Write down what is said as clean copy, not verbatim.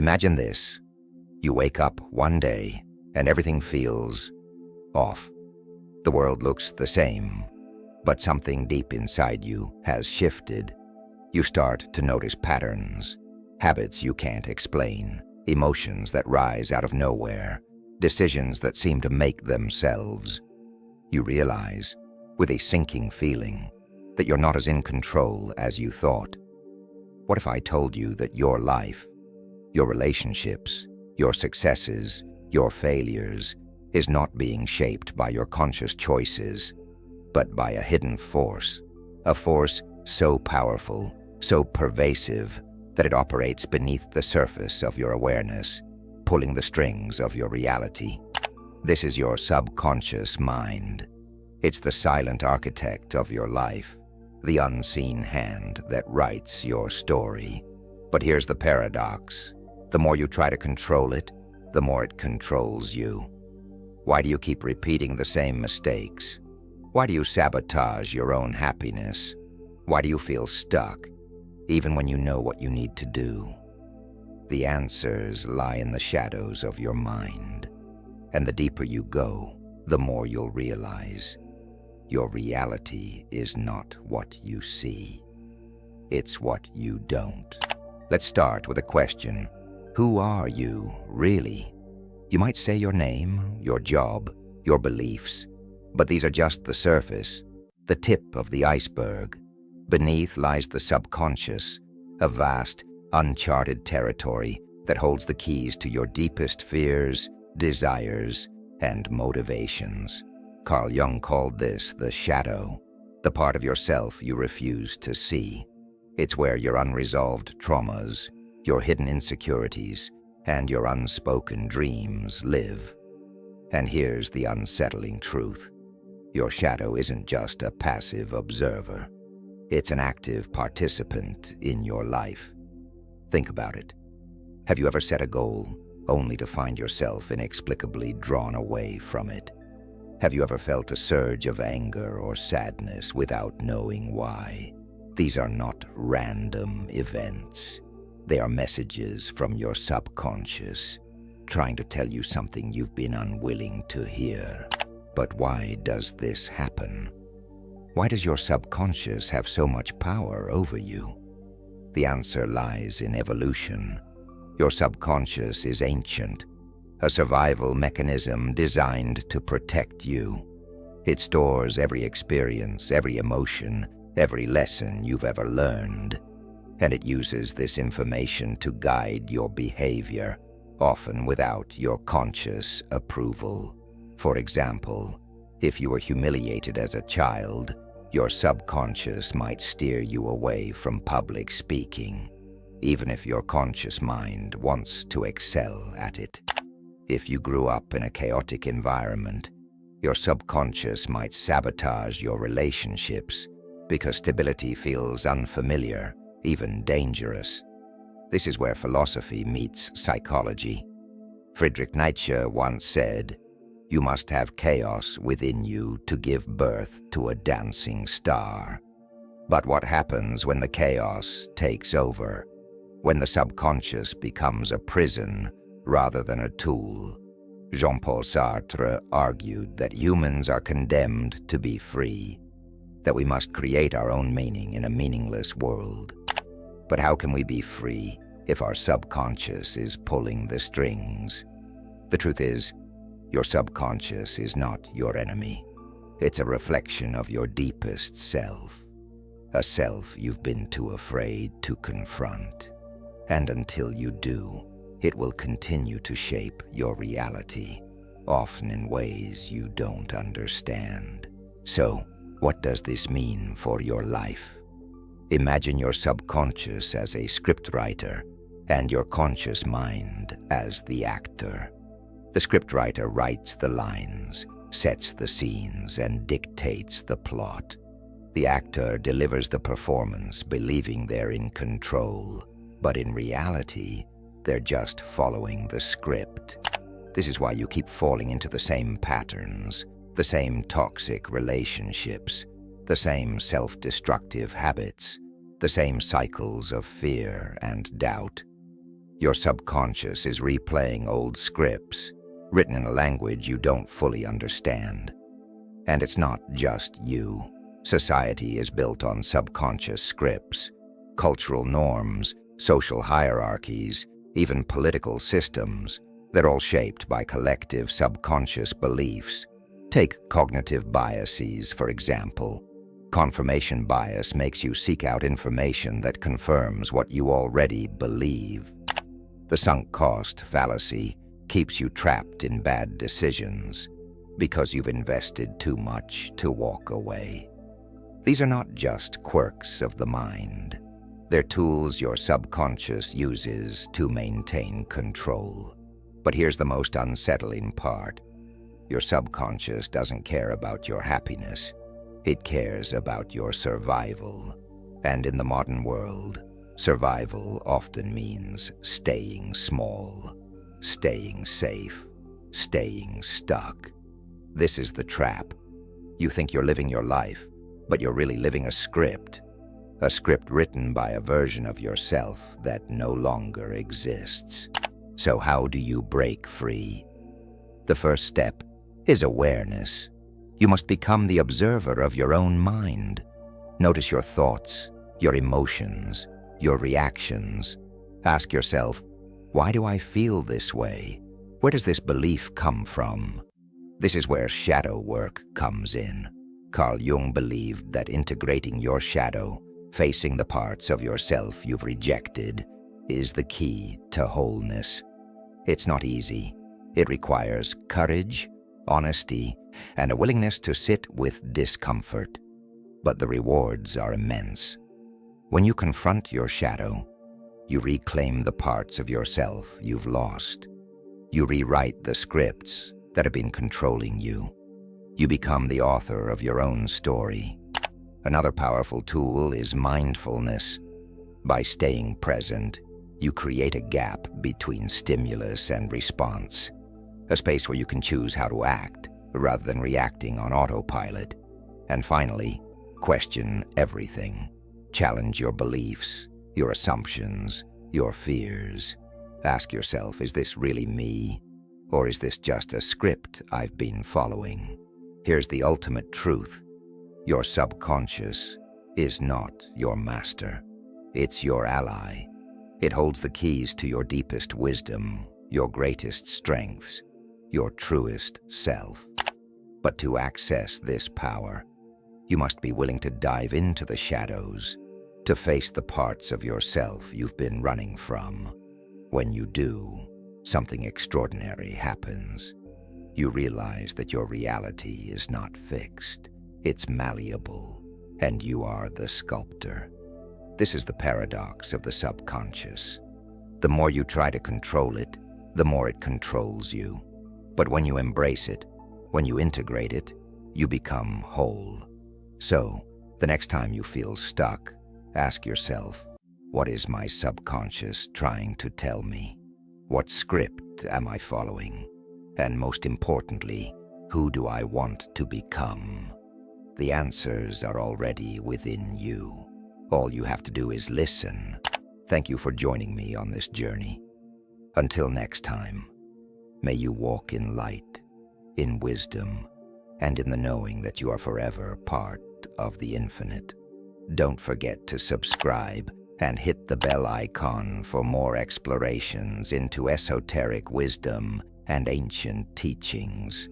Imagine this. You wake up one day and everything feels off. The world looks the same, but something deep inside you has shifted. You start to notice patterns, habits you can't explain, emotions that rise out of nowhere, decisions that seem to make themselves. You realize, with a sinking feeling, that you're not as in control as you thought. What if I told you that your life, your relationships, your successes, your failures, is not being shaped by your conscious choices, but by a hidden force, a force so powerful, so pervasive, that it operates beneath the surface of your awareness, pulling the strings of your reality. This is your subconscious mind. It's the silent architect of your life, the unseen hand that writes your story. But here's the paradox. The more you try to control it, the more it controls you. Why do you keep repeating the same mistakes? Why do you sabotage your own happiness? Why do you feel stuck, even when you know what you need to do? The answers lie in the shadows of your mind. And the deeper you go, the more you'll realize your reality is not what you see. It's what you don't. Let's start with a question. Who are you, really? You might say your name, your job, your beliefs, but these are just the surface, the tip of the iceberg. Beneath lies the subconscious, a vast, uncharted territory that holds the keys to your deepest fears, desires, and motivations. Carl Jung called this the shadow, the part of yourself you refuse to see. It's where your unresolved traumas, your hidden insecurities, and your unspoken dreams live. And here's the unsettling truth. Your shadow isn't just a passive observer. It's an active participant in your life. Think about it. Have you ever set a goal only to find yourself inexplicably drawn away from it? Have you ever felt a surge of anger or sadness without knowing why? These are not random events. They are messages from your subconscious, trying to tell you something you've been unwilling to hear. But why does this happen? Why does your subconscious have so much power over you? The answer lies in evolution. Your subconscious is ancient, a survival mechanism designed to protect you. It stores every experience, every emotion, every lesson you've ever learned, and it uses this information to guide your behavior, often without your conscious approval. For example, if you were humiliated as a child, your subconscious might steer you away from public speaking, even if your conscious mind wants to excel at it. If you grew up in a chaotic environment, your subconscious might sabotage your relationships because stability feels unfamiliar, even dangerous. This is where philosophy meets psychology. Friedrich Nietzsche once said, "You must have chaos within you to give birth to a dancing star." But what happens when the chaos takes over? When the subconscious becomes a prison rather than a tool? Jean-Paul Sartre argued that humans are condemned to be free, that we must create our own meaning in a meaningless world. But how can we be free if our subconscious is pulling the strings? The truth is, your subconscious is not your enemy. It's a reflection of your deepest self, a self you've been too afraid to confront. And until you do, it will continue to shape your reality, often in ways you don't understand. So, what does this mean for your life? Imagine your subconscious as a scriptwriter and your conscious mind as the actor. The scriptwriter writes the lines, sets the scenes, and dictates the plot. The actor delivers the performance, believing they're in control, but in reality, they're just following the script. This is why you keep falling into the same patterns, the same toxic relationships, the same self-destructive habits, the same cycles of fear and doubt. Your subconscious is replaying old scripts, written in a language you don't fully understand. And it's not just you. Society is built on subconscious scripts, cultural norms, social hierarchies, even political systems. They're all shaped by collective subconscious beliefs. Take cognitive biases, for example. Confirmation bias makes you seek out information that confirms what you already believe. The sunk cost fallacy keeps you trapped in bad decisions because you've invested too much to walk away. These are not just quirks of the mind. They're tools your subconscious uses to maintain control. But here's the most unsettling part. Your subconscious doesn't care about your happiness. It cares about your survival. And in the modern world, survival often means staying small, staying safe, staying stuck. This is the trap. You think you're living your life, but you're really living a script written by a version of yourself that no longer exists. So how do you break free? The first step is awareness. You must become the observer of your own mind. Notice your thoughts, your emotions, your reactions. Ask yourself, why do I feel this way? Where does this belief come from? This is where shadow work comes in. Carl Jung believed that integrating your shadow, facing the parts of yourself you've rejected, is the key to wholeness. It's not easy. It requires courage, honesty, and a willingness to sit with discomfort. But the rewards are immense. When you confront your shadow, you reclaim the parts of yourself you've lost. You rewrite the scripts that have been controlling you. You become the author of your own story. Another powerful tool is mindfulness. By staying present, you create a gap between stimulus and response, a space where you can choose how to act rather than reacting on autopilot. And finally, question everything. Challenge your beliefs, your assumptions, your fears. Ask yourself, is this really me? Or is this just a script I've been following? Here's the ultimate truth. Your subconscious is not your master. It's your ally. It holds the keys to your deepest wisdom, your greatest strengths, your truest self. But to access this power, you must be willing to dive into the shadows, to face the parts of yourself you've been running from. When you do, something extraordinary happens. You realize that your reality is not fixed. It's malleable, and you are the sculptor. This is the paradox of the subconscious. The more you try to control it, the more it controls you. But when you embrace it, when you integrate it, you become whole. So, the next time you feel stuck, ask yourself, what is my subconscious trying to tell me? What script am I following? And most importantly, who do I want to become? The answers are already within you. All you have to do is listen. Thank you for joining me on this journey. Until next time, may you walk in light, in wisdom, and in the knowing that you are forever part of the infinite. Don't forget to subscribe and hit the bell icon for more explorations into esoteric wisdom and ancient teachings.